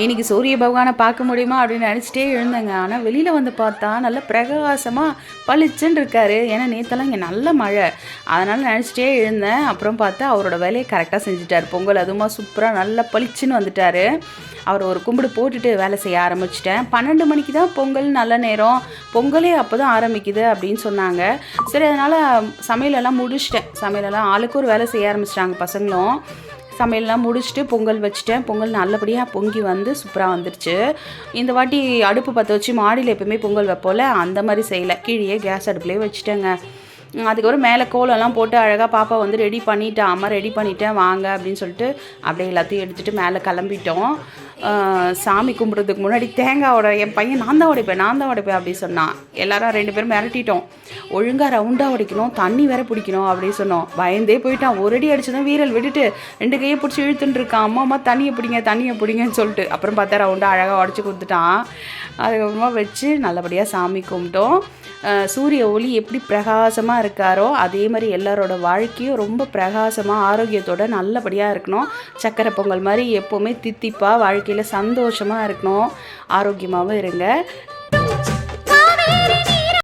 இன்னைக்கு சூரிய பகவானை பார்க்க முடியுமா அப்படின்னு நினச்சிட்டே எழுந்தேங்க. ஆனால் வெளியில் வந்து பார்த்தா நல்ல பிரகாசமாக பளிச்சுன்னு இருக்காரு. ஏன்னா நேற்றெல்லாம் இங்கே நல்ல மழை, அதனால் நினச்சிட்டே எழுந்தேன். அப்புறம் பார்த்தா அவரோட வேலையை கரெக்டாக செஞ்சுட்டார். பொங்கல் அதுவுமா சூப்பராக நல்லா பளிச்சுன்னு வந்துட்டார். அவர் ஒரு கும்பிடு போட்டுட்டு வேலை செய்ய ஆரம்பிச்சிட்டேன். 12 மணிக்கு தான் பொங்கல், நல்ல நேரம், பொங்கலே அப்போ தான் ஆரம்பிக்குது அப்படின்னு சொன்னாங்க. சரி, அதனால் சமையலெல்லாம் முடிச்சிட்டேன். சமையலெல்லாம் ஆளுக்கு ஒரு வேலை செய்ய ஆரம்பிச்சிட்டாங்க பசங்களும். சமையல்லாம் முடிச்சுட்டு பொங்கல் வச்சுட்டேன். பொங்கல் நல்லபடியாக பொங்கி வந்து சூப்பராக வந்துடுச்சு. இந்த வாட்டி அடுப்பு பற்ற வச்சு மாடியில் எப்போயுமே பொங்கல் வைப்போல, அந்த மாதிரி செய்யலை. கீழே கேஸ் அடுப்புலேயே வச்சுட்டேங்க. அதுக்கப்புறம் மேலே கோலெல்லாம் போட்டு அழகாக பாப்பா வந்து ரெடி பண்ணிட்டேன். அம்மா ரெடி பண்ணிட்டேன் வாங்க அப்படின்னு சொல்லிட்டு அப்படியே எல்லாத்தையும் எடுத்துகிட்டு மேலே கிளம்பிட்டோம். சாமி கும்பிட்றதுக்கு முன்னாடி தேங்காய் என் பையன் நான் தான் உடைப்பேன் அப்படின்னு சொன்னான். எல்லாரும் 2 பேரும் மிரட்டிட்டோம். ஒழுங்காக ரவுண்டாக உடைக்கணும், தண்ணி வேற பிடிக்கணும் அப்படின்னு சொன்னோம். பயந்தே போயிட்டான். ஒரு அடி அடிச்சதும் வீரல் விட்டுட்டு 2 கையை பிடிச்சி இழுத்துட்டு இருக்கான். அம்மா தண்ணியை பிடிங்கன்னு சொல்லிட்டு. அப்புறம் பார்த்தா ரவுண்டாக அழகாக உடச்சி கொடுத்துட்டான். அதுக்கப்புறமா வச்சு நல்லபடியாக சாமி கும்பிட்டோம். சூரிய ஒளி எப்படி பிரகாசமாக இருக்காரோ அதே மாதிரி எல்லாரோட வாழ்க்கையும் ரொம்ப பிரகாசமாக ஆரோக்கியத்தோடு நல்லபடியாக இருக்கணும். சக்கரை பொங்கல் மாதிரி எப்போவுமே தித்திப்பாக வாழ்க்கையில் சந்தோஷமாக இருக்கணும். ஆரோக்கியமாகவும் இருங்க.